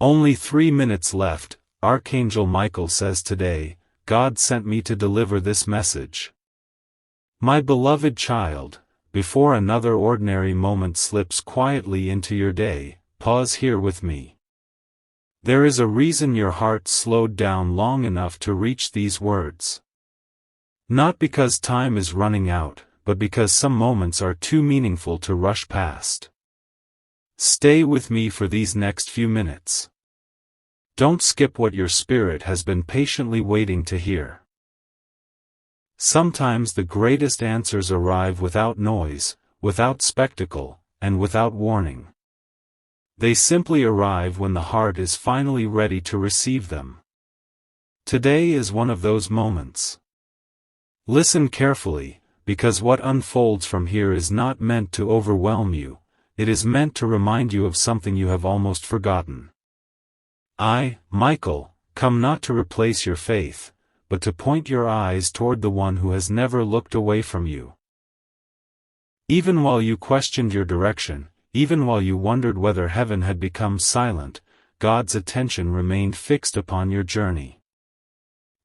Only 3 minutes left, Archangel Michael says today, God sent me to deliver this message. My beloved child, before another ordinary moment slips quietly into your day, pause here with me. There is a reason your heart slowed down long enough to reach these words. Not because time is running out, but because some moments are too meaningful to rush past. Stay with me for these next few minutes. Don't skip what your spirit has been patiently waiting to hear. Sometimes the greatest answers arrive without noise, without spectacle, and without warning. They simply arrive when the heart is finally ready to receive them. Today is one of those moments. Listen carefully, because what unfolds from here is not meant to overwhelm you, it is meant to remind you of something you have almost forgotten. I, Michael, come not to replace your faith, but to point your eyes toward the one who has never looked away from you. Even while you questioned your direction, even while you wondered whether heaven had become silent, God's attention remained fixed upon your journey.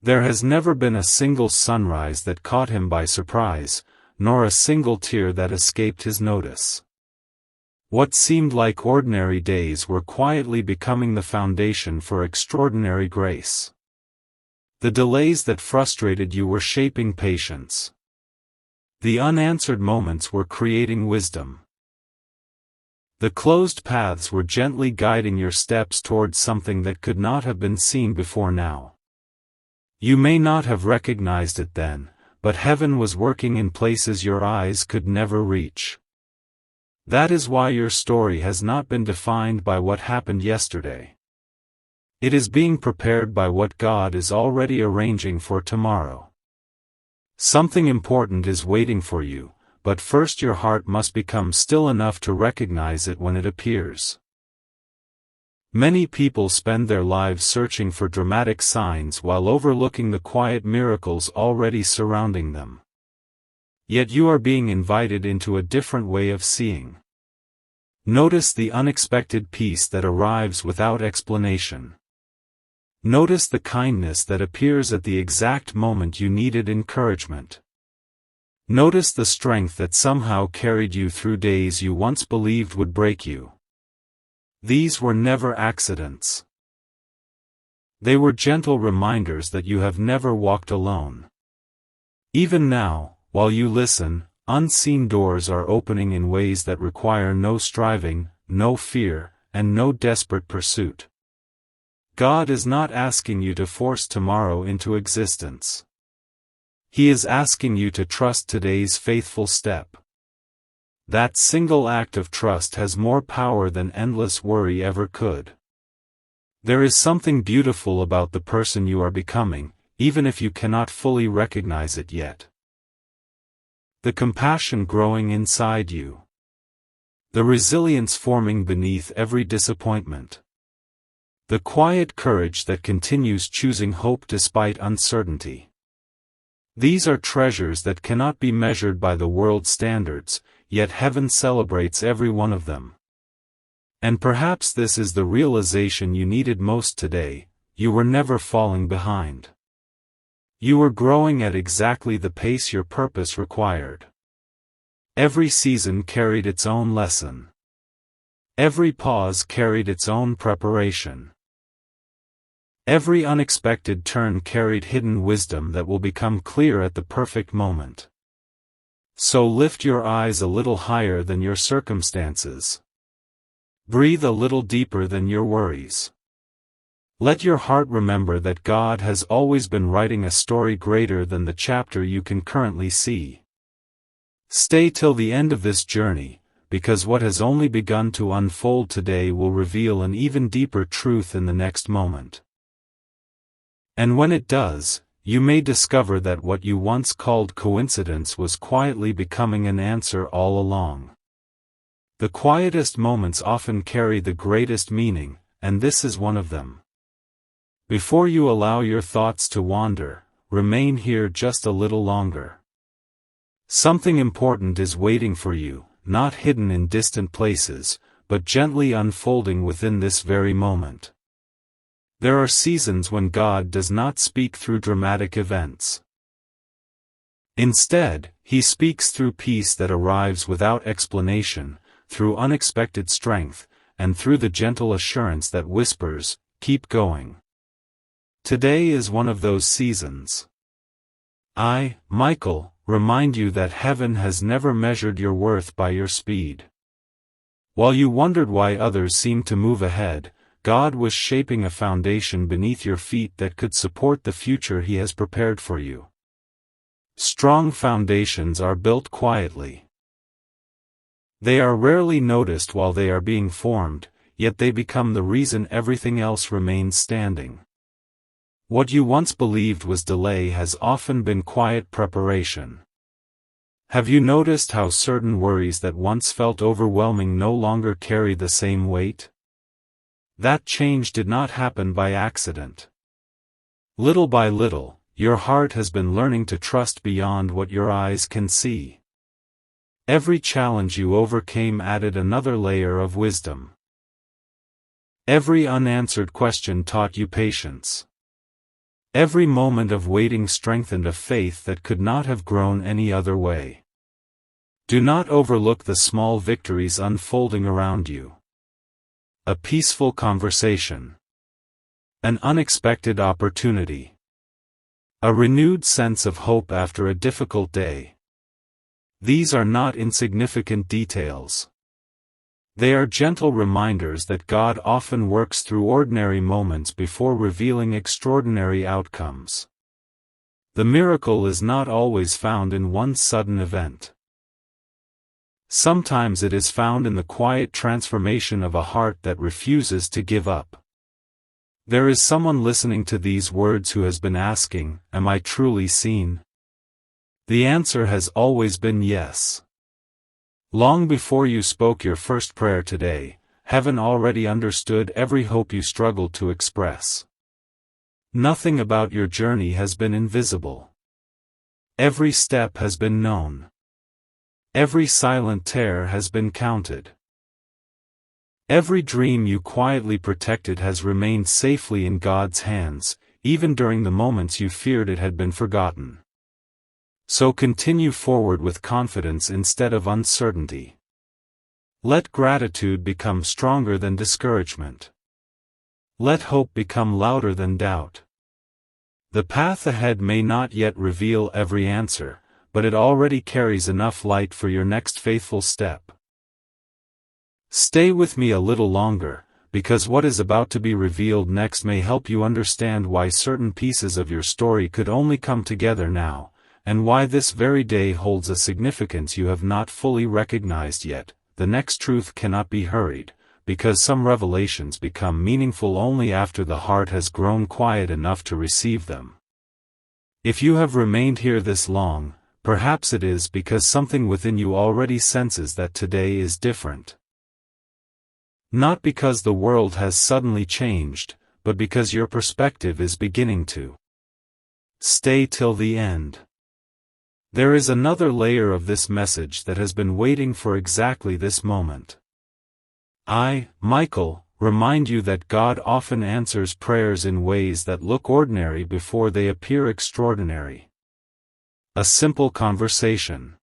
There has never been a single sunrise that caught him by surprise, nor a single tear that escaped his notice. What seemed like ordinary days were quietly becoming the foundation for extraordinary grace. The delays that frustrated you were shaping patience. The unanswered moments were creating wisdom. The closed paths were gently guiding your steps towards something that could not have been seen before now. You may not have recognized it then, but heaven was working in places your eyes could never reach. That is why your story has not been defined by what happened yesterday. It is being prepared by what God is already arranging for tomorrow. Something important is waiting for you, but first your heart must become still enough to recognize it when it appears. Many people spend their lives searching for dramatic signs while overlooking the quiet miracles already surrounding them. Yet you are being invited into a different way of seeing. Notice the unexpected peace that arrives without explanation. Notice the kindness that appears at the exact moment you needed encouragement. Notice the strength that somehow carried you through days you once believed would break you. These were never accidents. They were gentle reminders that you have never walked alone. Even now, while you listen, unseen doors are opening in ways that require no striving, no fear, and no desperate pursuit. God is not asking you to force tomorrow into existence. He is asking you to trust today's faithful step. That single act of trust has more power than endless worry ever could. There is something beautiful about the person you are becoming, even if you cannot fully recognize it yet. The compassion growing inside you. The resilience forming beneath every disappointment. The quiet courage that continues choosing hope despite uncertainty. These are treasures that cannot be measured by the world's standards, yet heaven celebrates every one of them. And perhaps this is the realization you needed most today: you were never falling behind. You were growing at exactly the pace your purpose required. Every season carried its own lesson. Every pause carried its own preparation. Every unexpected turn carried hidden wisdom that will become clear at the perfect moment. So lift your eyes a little higher than your circumstances. Breathe a little deeper than your worries. Let your heart remember that God has always been writing a story greater than the chapter you can currently see. Stay till the end of this journey, because what has only begun to unfold today will reveal an even deeper truth in the next moment. And when it does, you may discover that what you once called coincidence was quietly becoming an answer all along. The quietest moments often carry the greatest meaning, and this is one of them. Before you allow your thoughts to wander, remain here just a little longer. Something important is waiting for you, not hidden in distant places, but gently unfolding within this very moment. There are seasons when God does not speak through dramatic events. Instead, He speaks through peace that arrives without explanation, through unexpected strength, and through the gentle assurance that whispers, "Keep going." Today is one of those seasons. I, Michael, remind you that heaven has never measured your worth by your speed. While you wondered why others seemed to move ahead, God was shaping a foundation beneath your feet that could support the future He has prepared for you. Strong foundations are built quietly. They are rarely noticed while they are being formed, yet they become the reason everything else remains standing. What you once believed was delay has often been quiet preparation. Have you noticed how certain worries that once felt overwhelming no longer carry the same weight? That change did not happen by accident. Little by little, your heart has been learning to trust beyond what your eyes can see. Every challenge you overcame added another layer of wisdom. Every unanswered question taught you patience. Every moment of waiting strengthened a faith that could not have grown any other way. Do not overlook the small victories unfolding around you. A peaceful conversation. An unexpected opportunity. A renewed sense of hope after a difficult day. These are not insignificant details. They are gentle reminders that God often works through ordinary moments before revealing extraordinary outcomes. The miracle is not always found in one sudden event. Sometimes it is found in the quiet transformation of a heart that refuses to give up. There is someone listening to these words who has been asking, "Am I truly seen?" The answer has always been yes. Long before you spoke your first prayer today, heaven already understood every hope you struggled to express. Nothing about your journey has been invisible. Every step has been known. Every silent tear has been counted. Every dream you quietly protected has remained safely in God's hands, even during the moments you feared it had been forgotten. So continue forward with confidence instead of uncertainty. Let gratitude become stronger than discouragement. Let hope become louder than doubt. The path ahead may not yet reveal every answer, but it already carries enough light for your next faithful step. Stay with me a little longer, because what is about to be revealed next may help you understand why certain pieces of your story could only come together now, and why this very day holds a significance you have not fully recognized yet. The next truth cannot be hurried, because some revelations become meaningful only after the heart has grown quiet enough to receive them. If you have remained here this long, perhaps it is because something within you already senses that today is different. Not because the world has suddenly changed, but because your perspective is beginning to. Stay till the end. There is another layer of this message that has been waiting for exactly this moment. I, Michael, remind you that God often answers prayers in ways that look ordinary before they appear extraordinary. A simple conversation.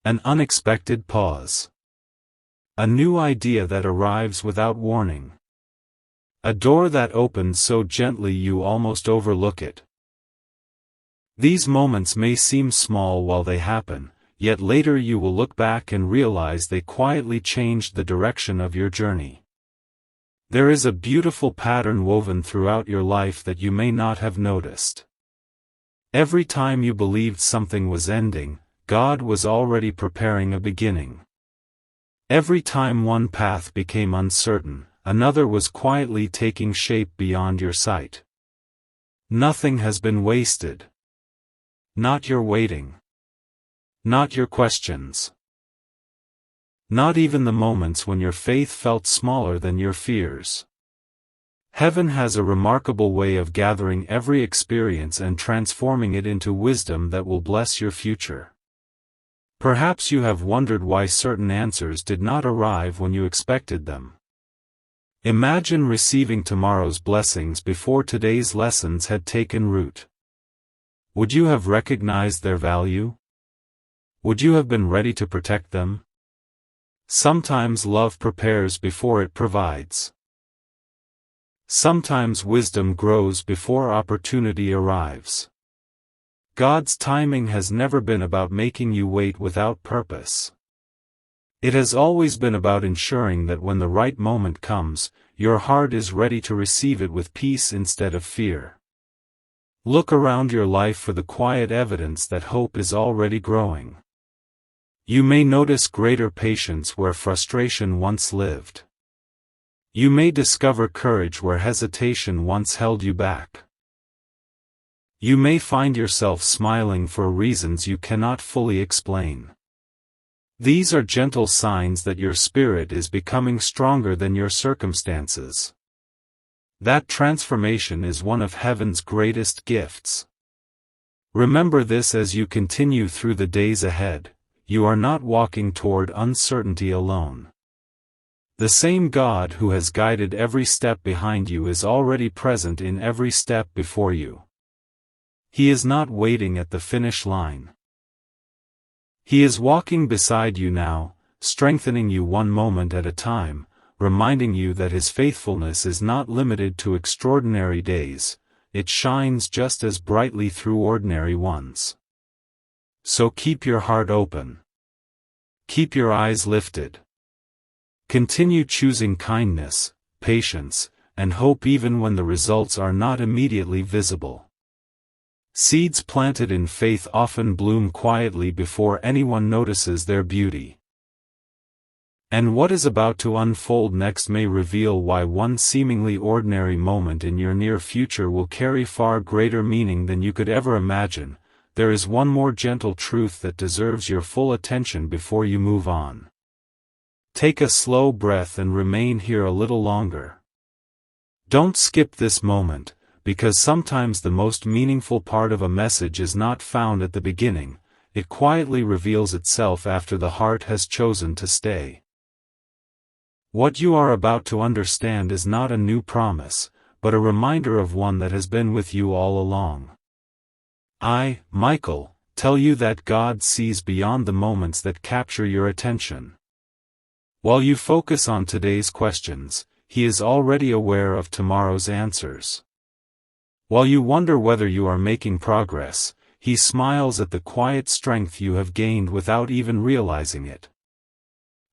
An unexpected pause. A new idea that arrives without warning. A door that opens so gently you almost overlook it. These moments may seem small while they happen, yet later you will look back and realize they quietly changed the direction of your journey. There is a beautiful pattern woven throughout your life that you may not have noticed. Every time you believed something was ending, God was already preparing a beginning. Every time one path became uncertain, another was quietly taking shape beyond your sight. Nothing has been wasted. Not your waiting. Not your questions. Not even the moments when your faith felt smaller than your fears. Heaven has a remarkable way of gathering every experience and transforming it into wisdom that will bless your future. Perhaps you have wondered why certain answers did not arrive when you expected them. Imagine receiving tomorrow's blessings before today's lessons had taken root. Would you have recognized their value? Would you have been ready to protect them? Sometimes love prepares before it provides. Sometimes wisdom grows before opportunity arrives. God's timing has never been about making you wait without purpose. It has always been about ensuring that when the right moment comes, your heart is ready to receive it with peace instead of fear. Look around your life for the quiet evidence that hope is already growing. You may notice greater patience where frustration once lived. You may discover courage where hesitation once held you back. You may find yourself smiling for reasons you cannot fully explain. These are gentle signs that your spirit is becoming stronger than your circumstances. That transformation is one of heaven's greatest gifts. Remember this as you continue through the days ahead. You are not walking toward uncertainty alone. The same God who has guided every step behind you is already present in every step before you. He is not waiting at the finish line. He is walking beside you now, strengthening you one moment at a time, reminding you that His faithfulness is not limited to extraordinary days, it shines just as brightly through ordinary ones. So keep your heart open. Keep your eyes lifted. Continue choosing kindness, patience, and hope even when the results are not immediately visible. Seeds planted in faith often bloom quietly before anyone notices their beauty. And what is about to unfold next may reveal why one seemingly ordinary moment in your near future will carry far greater meaning than you could ever imagine. There is one more gentle truth that deserves your full attention before you move on. Take a slow breath and remain here a little longer. Don't skip this moment, because sometimes the most meaningful part of a message is not found at the beginning, it quietly reveals itself after the heart has chosen to stay. What you are about to understand is not a new promise, but a reminder of one that has been with you all along. I, Michael, tell you that God sees beyond the moments that capture your attention. While you focus on today's questions, He is already aware of tomorrow's answers. While you wonder whether you are making progress, He smiles at the quiet strength you have gained without even realizing it.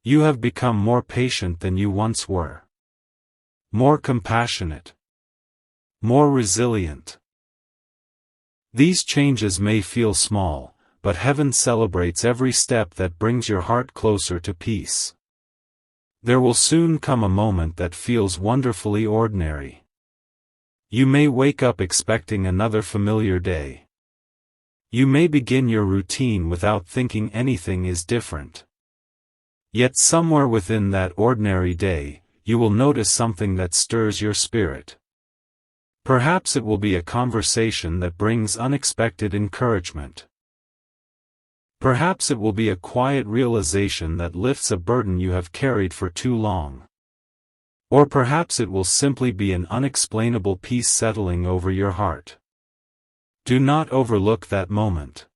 You have become more patient than you once were. More compassionate. More resilient. These changes may feel small, but heaven celebrates every step that brings your heart closer to peace. There will soon come a moment that feels wonderfully ordinary. You may wake up expecting another familiar day. You may begin your routine without thinking anything is different. Yet somewhere within that ordinary day, you will notice something that stirs your spirit. Perhaps it will be a conversation that brings unexpected encouragement. Perhaps it will be a quiet realization that lifts a burden you have carried for too long. Or perhaps it will simply be an unexplainable peace settling over your heart. Do not overlook that moment.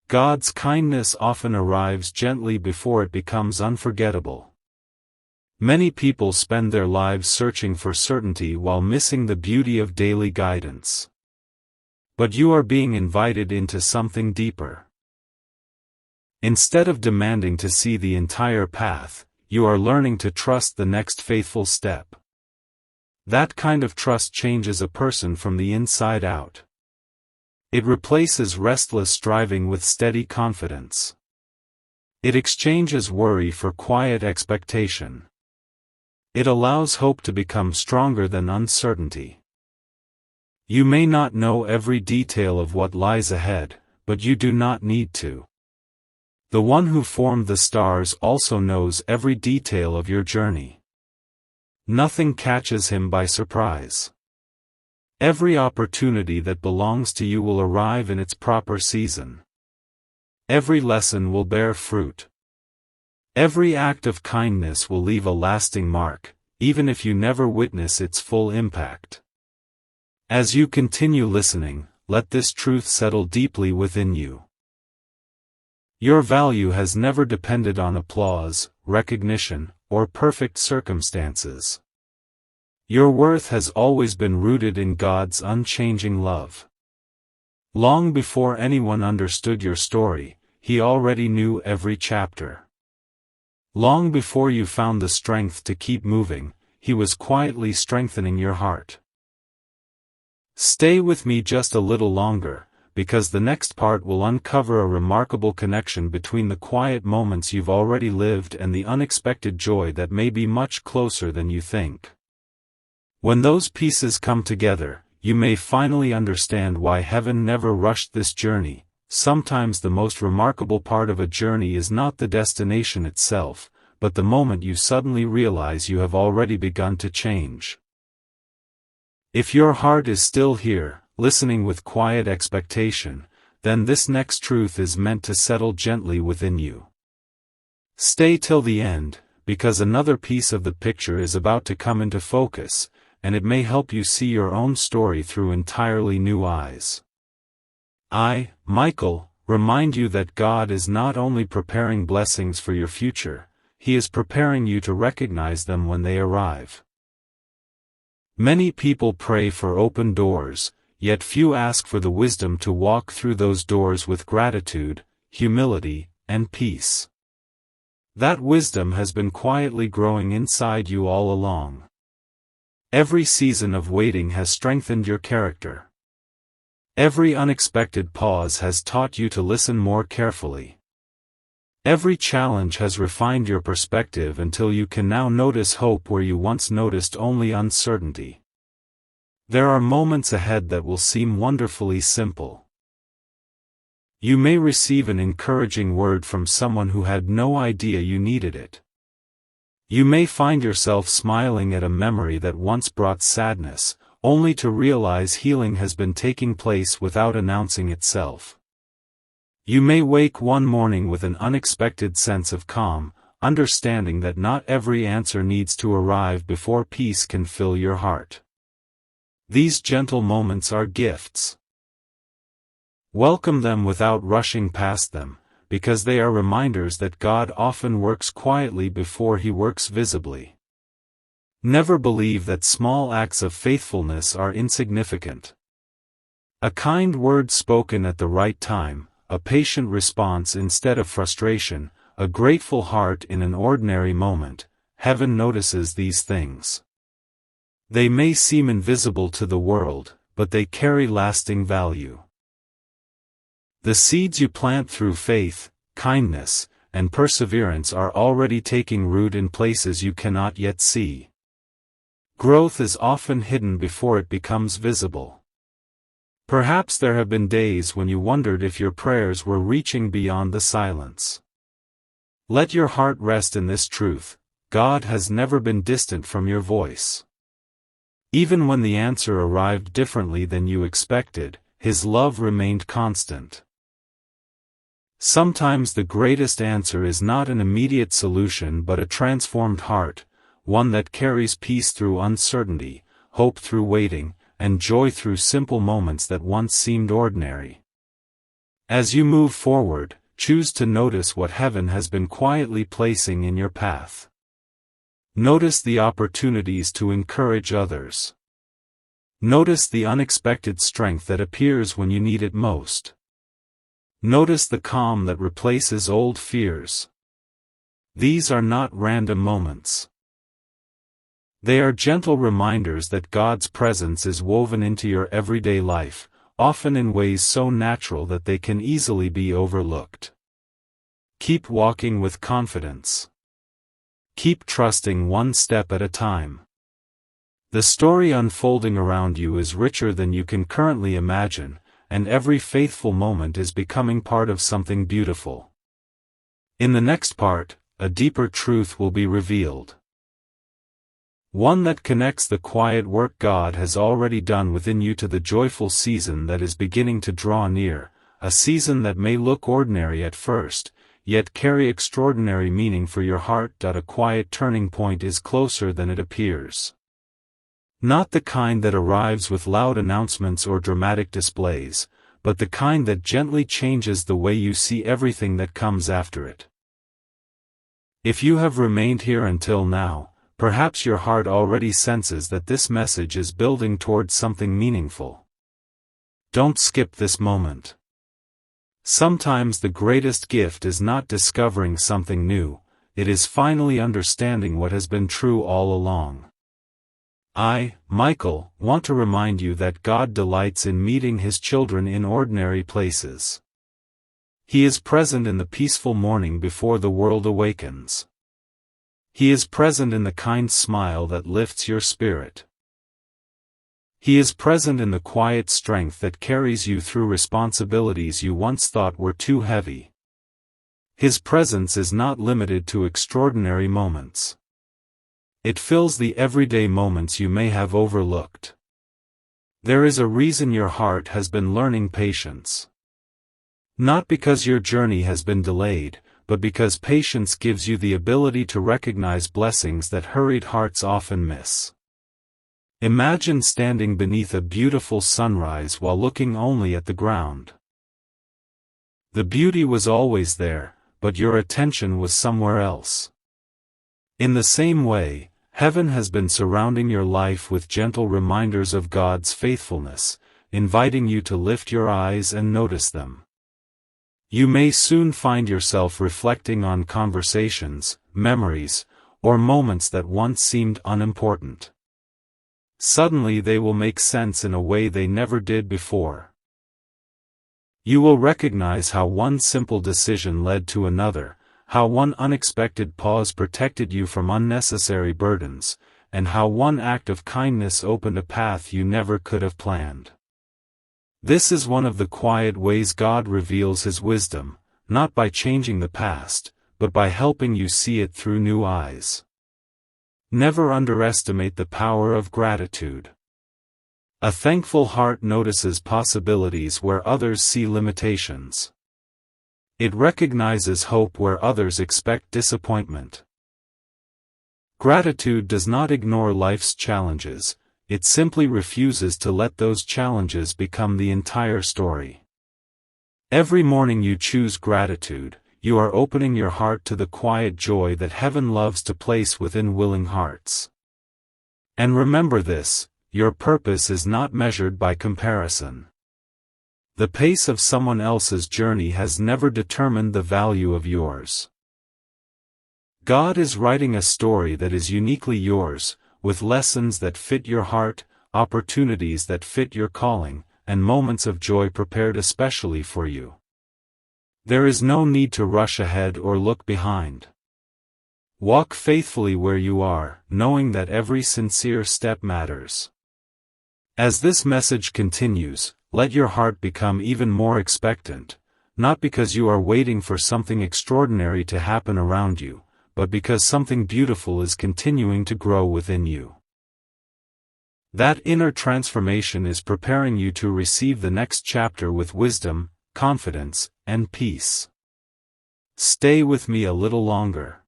God's kindness often arrives gently before it becomes unforgettable. Many people spend their lives searching for certainty while missing the beauty of daily guidance. But you are being invited into something deeper. Instead of demanding to see the entire path, you are learning to trust the next faithful step. That kind of trust changes a person from the inside out. It replaces restless striving with steady confidence. It exchanges worry for quiet expectation. It allows hope to become stronger than uncertainty. You may not know every detail of what lies ahead, but you do not need to. The one who formed the stars also knows every detail of your journey. Nothing catches Him by surprise. Every opportunity that belongs to you will arrive in its proper season. Every lesson will bear fruit. Every act of kindness will leave a lasting mark, even if you never witness its full impact. As you continue listening, let this truth settle deeply within you. Your value has never depended on applause, recognition, or perfect circumstances. Your worth has always been rooted in God's unchanging love. Long before anyone understood your story, He already knew every chapter. Long before you found the strength to keep moving, He was quietly strengthening your heart. Stay with me just a little longer, because the next part will uncover a remarkable connection between the quiet moments you've already lived and the unexpected joy that may be much closer than you think. When those pieces come together, you may finally understand why heaven never rushed this journey. Sometimes the most remarkable part of a journey is not the destination itself, but the moment you suddenly realize you have already begun to change. If your heart is still here, listening with quiet expectation, then this next truth is meant to settle gently within you. Stay till the end, because another piece of the picture is about to come into focus, and it may help you see your own story through entirely new eyes. I, Michael, remind you that God is not only preparing blessings for your future, He is preparing you to recognize them when they arrive. Many people pray for open doors, yet few ask for the wisdom to walk through those doors with gratitude, humility, and peace. That wisdom has been quietly growing inside you all along. Every season of waiting has strengthened your character. Every unexpected pause has taught you to listen more carefully. Every challenge has refined your perspective until you can now notice hope where you once noticed only uncertainty. There are moments ahead that will seem wonderfully simple. You may receive an encouraging word from someone who had no idea you needed it. You may find yourself smiling at a memory that once brought sadness, only to realize healing has been taking place without announcing itself. You may wake one morning with an unexpected sense of calm, understanding that not every answer needs to arrive before peace can fill your heart. These gentle moments are gifts. Welcome them without rushing past them, because they are reminders that God often works quietly before He works visibly. Never believe that small acts of faithfulness are insignificant. A kind word spoken at the right time, a patient response instead of frustration, a grateful heart in an ordinary moment, heaven notices these things. They may seem invisible to the world, but they carry lasting value. The seeds you plant through faith, kindness, and perseverance are already taking root in places you cannot yet see. Growth is often hidden before it becomes visible. Perhaps there have been days when you wondered if your prayers were reaching beyond the silence. Let your heart rest in this truth: God has never been distant from your voice. Even when the answer arrived differently than you expected, His love remained constant. Sometimes the greatest answer is not an immediate solution but a transformed heart, one that carries peace through uncertainty, hope through waiting, and joy through simple moments that once seemed ordinary. As you move forward, choose to notice what heaven has been quietly placing in your path. Notice the opportunities to encourage others. Notice the unexpected strength that appears when you need it most. Notice the calm that replaces old fears. These are not random moments. They are gentle reminders that God's presence is woven into your everyday life, often in ways so natural that they can easily be overlooked. Keep walking with confidence. Keep trusting one step at a time. The story unfolding around you is richer than you can currently imagine, and every faithful moment is becoming part of something beautiful. In the next part, a deeper truth will be revealed. One that connects the quiet work God has already done within you to the joyful season that is beginning to draw near, a season that may look ordinary at first, yet carry extraordinary meaning for your heart. A quiet turning point is closer than it appears. Not the kind that arrives with loud announcements or dramatic displays, but the kind that gently changes the way you see everything that comes after it. If you have remained here until now, perhaps your heart already senses that this message is building towards something meaningful. Don't skip this moment. Sometimes the greatest gift is not discovering something new, it is finally understanding what has been true all along. I, Michael, want to remind you that God delights in meeting His children in ordinary places. He is present in the peaceful morning before the world awakens. He is present in the kind smile that lifts your spirit. He is present in the quiet strength that carries you through responsibilities you once thought were too heavy. His presence is not limited to extraordinary moments. It fills the everyday moments you may have overlooked. There is a reason your heart has been learning patience. Not because your journey has been delayed, but because patience gives you the ability to recognize blessings that hurried hearts often miss. Imagine standing beneath a beautiful sunrise while looking only at the ground. The beauty was always there, but your attention was somewhere else. In the same way, heaven has been surrounding your life with gentle reminders of God's faithfulness, inviting you to lift your eyes and notice them. You may soon find yourself reflecting on conversations, memories, or moments that once seemed unimportant. Suddenly they will make sense in a way they never did before. You will recognize how one simple decision led to another, how one unexpected pause protected you from unnecessary burdens, and how one act of kindness opened a path you never could have planned. This is one of the quiet ways God reveals His wisdom, not by changing the past, but by helping you see it through new eyes. Never underestimate the power of gratitude. A thankful heart notices possibilities where others see limitations. It recognizes hope where others expect disappointment. Gratitude does not ignore life's challenges, it simply refuses to let those challenges become the entire story. Every morning you choose gratitude, you are opening your heart to the quiet joy that heaven loves to place within willing hearts. And remember this, your purpose is not measured by comparison. The pace of someone else's journey has never determined the value of yours. God is writing a story that is uniquely yours, with lessons that fit your heart, opportunities that fit your calling, and moments of joy prepared especially for you. There is no need to rush ahead or look behind. Walk faithfully where you are, knowing that every sincere step matters. As this message continues, let your heart become even more expectant, not because you are waiting for something extraordinary to happen around you, but because something beautiful is continuing to grow within you. That inner transformation is preparing you to receive the next chapter with wisdom, confidence, and peace. Stay with me a little longer.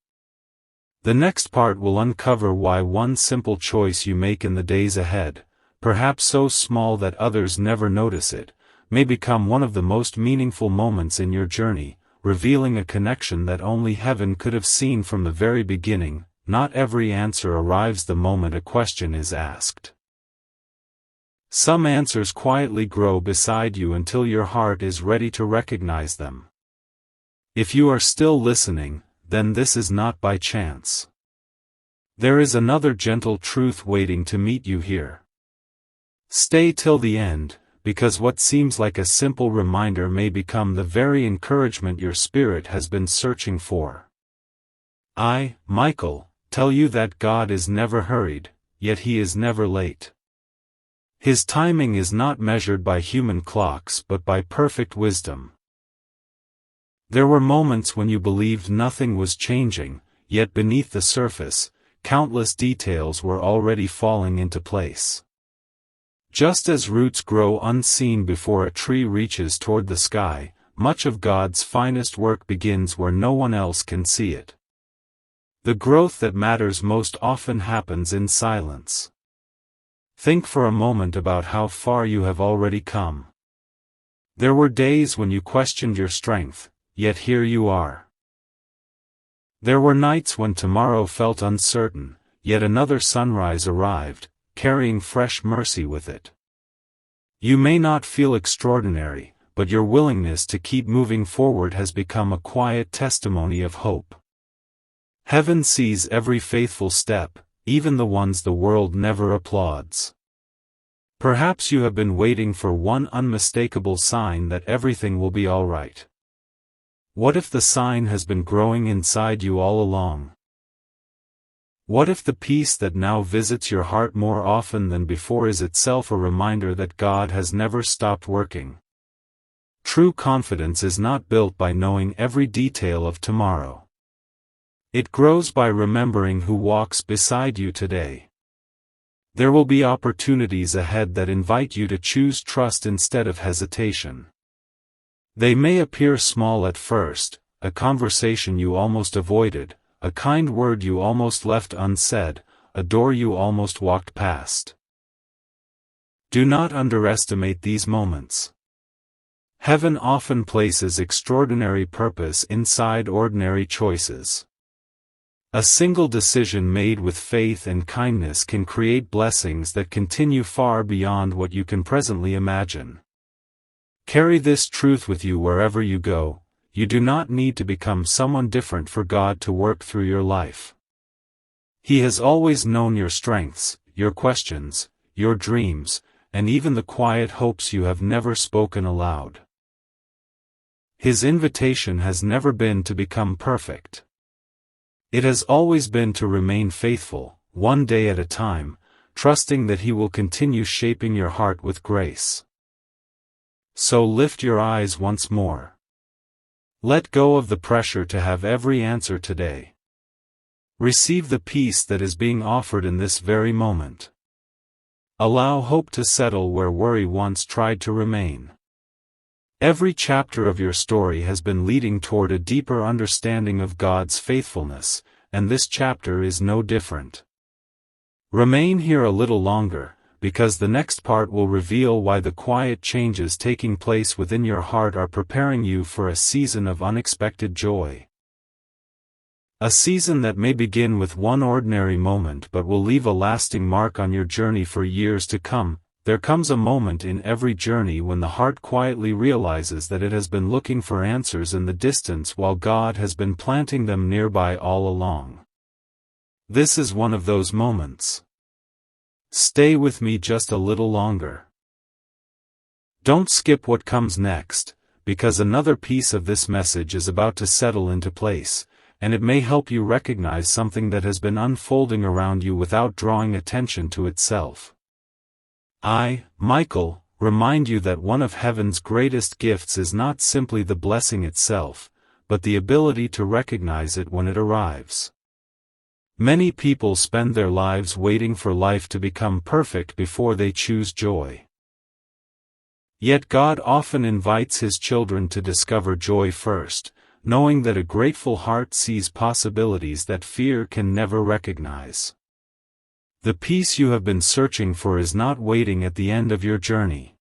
The next part will uncover why one simple choice you make in the days ahead, perhaps so small that others never notice it, may become one of the most meaningful moments in your journey, revealing a connection that only heaven could have seen from the very beginning. Not every answer arrives the moment a question is asked. Some answers quietly grow beside you until your heart is ready to recognize them. If you are still listening, then this is not by chance. There is another gentle truth waiting to meet you here. Stay till the end, because what seems like a simple reminder may become the very encouragement your spirit has been searching for. I, Michael, tell you that God is never hurried, yet He is never late. His timing is not measured by human clocks but by perfect wisdom. There were moments when you believed nothing was changing, yet beneath the surface, countless details were already falling into place. Just as roots grow unseen before a tree reaches toward the sky, much of God's finest work begins where no one else can see it. The growth that matters most often happens in silence. Think for a moment about how far you have already come. There were days when you questioned your strength, yet here you are. There were nights when tomorrow felt uncertain, yet another sunrise arrived, carrying fresh mercy with it. You may not feel extraordinary, but your willingness to keep moving forward has become a quiet testimony of hope. Heaven sees every faithful step, even the ones the world never applauds. Perhaps you have been waiting for one unmistakable sign that everything will be all right. What if the sign has been growing inside you all along? What if the peace that now visits your heart more often than before is itself a reminder that God has never stopped working? True confidence is not built by knowing every detail of tomorrow. It grows by remembering who walks beside you today. There will be opportunities ahead that invite you to choose trust instead of hesitation. They may appear small at first, a conversation you almost avoided, a kind word you almost left unsaid, a door you almost walked past. Do not underestimate these moments. Heaven often places extraordinary purpose inside ordinary choices. A single decision made with faith and kindness can create blessings that continue far beyond what you can presently imagine. Carry this truth with you wherever you go. You do not need to become someone different for God to work through your life. He has always known your strengths, your questions, your dreams, and even the quiet hopes you have never spoken aloud. His invitation has never been to become perfect. It has always been to remain faithful, one day at a time, trusting that He will continue shaping your heart with grace. So lift your eyes once more. Let go of the pressure to have every answer today. Receive the peace that is being offered in this very moment. Allow hope to settle where worry once tried to remain. Every chapter of your story has been leading toward a deeper understanding of God's faithfulness, and this chapter is no different. Remain here a little longer, because the next part will reveal why the quiet changes taking place within your heart are preparing you for a season of unexpected joy. A season that may begin with one ordinary moment but will leave a lasting mark on your journey for years to come. There comes a moment in every journey when the heart quietly realizes that it has been looking for answers in the distance while God has been planting them nearby all along. This is one of those moments. Stay with me just a little longer. Don't skip what comes next, because another piece of this message is about to settle into place, and it may help you recognize something that has been unfolding around you without drawing attention to itself. I, Michael, remind you that one of heaven's greatest gifts is not simply the blessing itself, but the ability to recognize it when it arrives. Many people spend their lives waiting for life to become perfect before they choose joy. Yet God often invites His children to discover joy first, knowing that a grateful heart sees possibilities that fear can never recognize. The peace you have been searching for is not waiting at the end of your journey.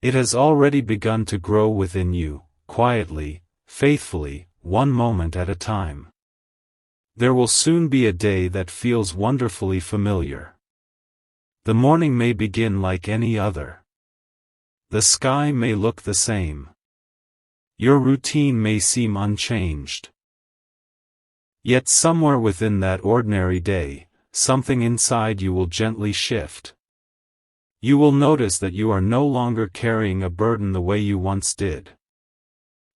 It has already begun to grow within you, quietly, faithfully, one moment at a time. There will soon be a day that feels wonderfully familiar. The morning may begin like any other. The sky may look the same. Your routine may seem unchanged. Yet somewhere within that ordinary day, something inside you will gently shift. You will notice that you are no longer carrying a burden the way you once did.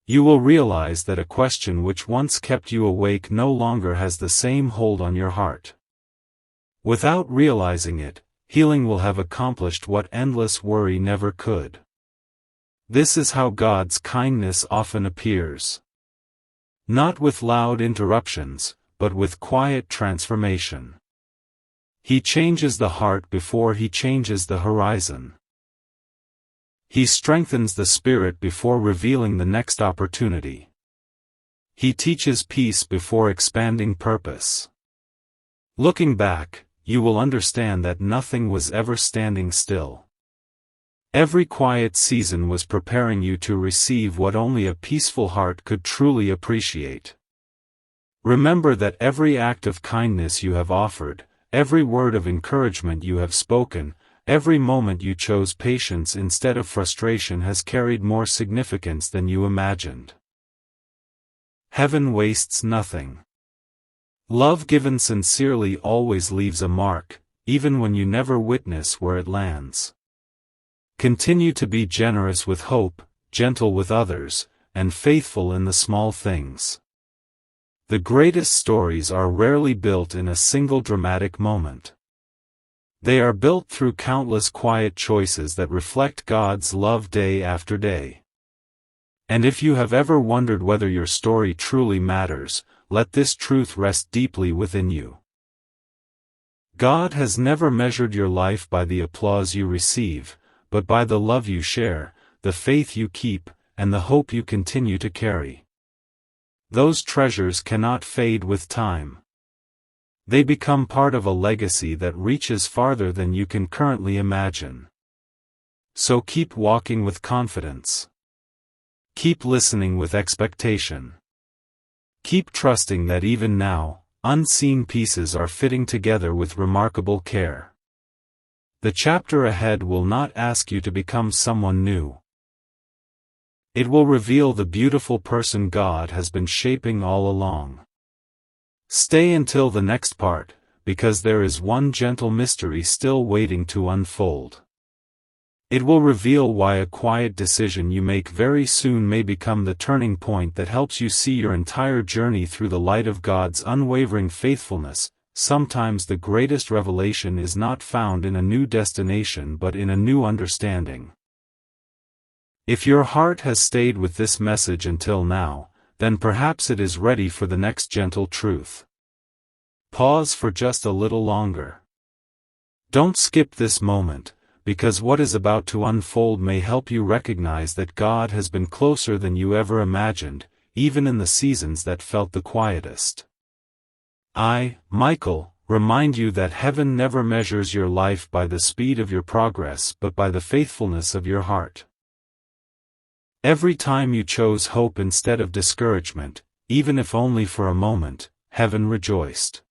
You will realize that a question which once kept you awake no longer has the same hold on your heart. Without realizing it, healing will have accomplished what endless worry never could. This is how God's kindness often appears. Not with loud interruptions, but with quiet transformation. He changes the heart before He changes the horizon. He strengthens the spirit before revealing the next opportunity. He teaches peace before expanding purpose. Looking back, you will understand that nothing was ever standing still. Every quiet season was preparing you to receive what only a peaceful heart could truly appreciate. Remember that every act of kindness you have offered, every word of encouragement you have spoken, every moment you chose patience instead of frustration has carried more significance than you imagined. Heaven wastes nothing. Love given sincerely always leaves a mark, even when you never witness where it lands. Continue to be generous with hope, gentle with others, and faithful in the small things. The greatest stories are rarely built in a single dramatic moment. They are built through countless quiet choices that reflect God's love day after day. And if you have ever wondered whether your story truly matters, let this truth rest deeply within you. God has never measured your life by the applause you receive, but by the love you share, the faith you keep, and the hope you continue to carry. Those treasures cannot fade with time. They become part of a legacy that reaches farther than you can currently imagine. So keep walking with confidence. Keep listening with expectation. Keep trusting that even now, unseen pieces are fitting together with remarkable care. The chapter ahead will not ask you to become someone new. It will reveal the beautiful person God has been shaping all along. Stay until the next part, because there is one gentle mystery still waiting to unfold. It will reveal why a quiet decision you make very soon may become the turning point that helps you see your entire journey through the light of God's unwavering faithfulness. Sometimes the greatest revelation is not found in a new destination but in a new understanding. If your heart has stayed with this message until now, then perhaps it is ready for the next gentle truth. Pause for just a little longer. Don't skip this moment, because what is about to unfold may help you recognize that God has been closer than you ever imagined, even in the seasons that felt the quietest. I, Michael, remind you that heaven never measures your life by the speed of your progress but by the faithfulness of your heart. Every time you chose hope instead of discouragement, even if only for a moment, heaven rejoiced.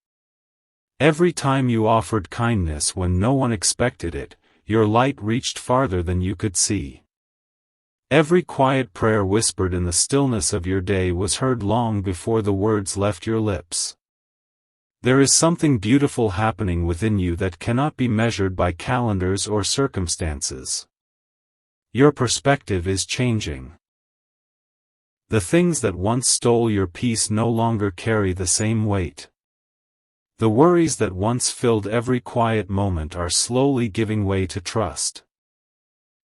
Every time you offered kindness when no one expected it, your light reached farther than you could see. Every quiet prayer whispered in the stillness of your day was heard long before the words left your lips. There is something beautiful happening within you that cannot be measured by calendars or circumstances. Your perspective is changing. The things that once stole your peace no longer carry the same weight. The worries that once filled every quiet moment are slowly giving way to trust.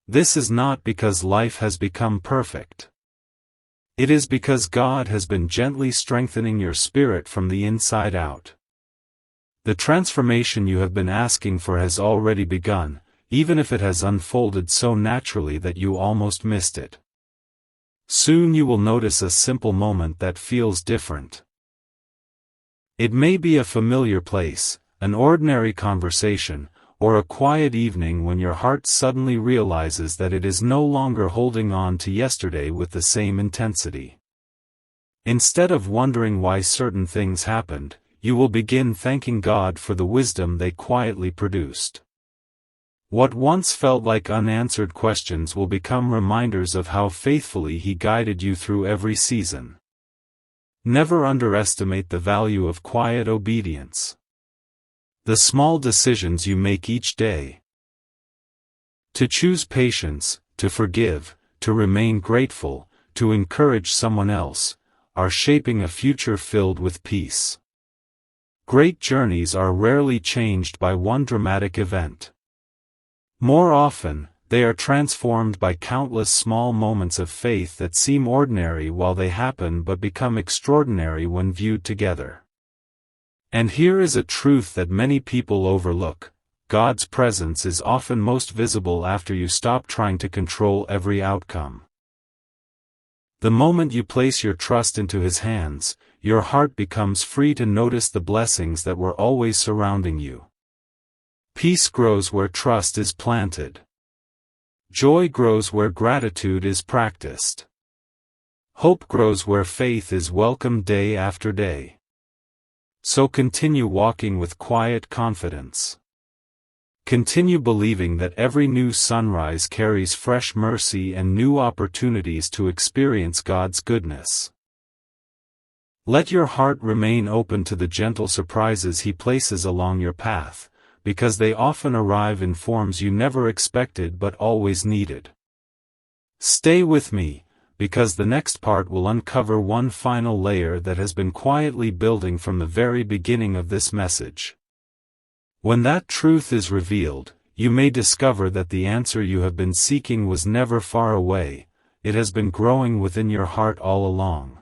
This is not because life has become perfect. It is because God has been gently strengthening your spirit from the inside out. The transformation you have been asking for has already begun, even if it has unfolded so naturally that you almost missed it. Soon you will notice a simple moment that feels different. It may be a familiar place, an ordinary conversation, or a quiet evening when your heart suddenly realizes that it is no longer holding on to yesterday with the same intensity. Instead of wondering why certain things happened, you will begin thanking God for the wisdom they quietly produced. What once felt like unanswered questions will become reminders of how faithfully He guided you through every season. Never underestimate the value of quiet obedience. The small decisions you make each day. To choose patience, to forgive, to remain grateful, to encourage someone else, are shaping a future filled with peace. Great journeys are rarely changed by one dramatic event. More often, they are transformed by countless small moments of faith that seem ordinary while they happen but become extraordinary when viewed together. And here is a truth that many people overlook: God's presence is often most visible after you stop trying to control every outcome. The moment you place your trust into His hands, your heart becomes free to notice the blessings that were always surrounding you. Peace grows where trust is planted. Joy grows where gratitude is practiced. Hope grows where faith is welcomed day after day. So continue walking with quiet confidence. Continue believing that every new sunrise carries fresh mercy and new opportunities to experience God's goodness. Let your heart remain open to the gentle surprises He places along your path, because they often arrive in forms you never expected but always needed. Stay with me, because the next part will uncover one final layer that has been quietly building from the very beginning of this message. When that truth is revealed, you may discover that the answer you have been seeking was never far away, it has been growing within your heart all along.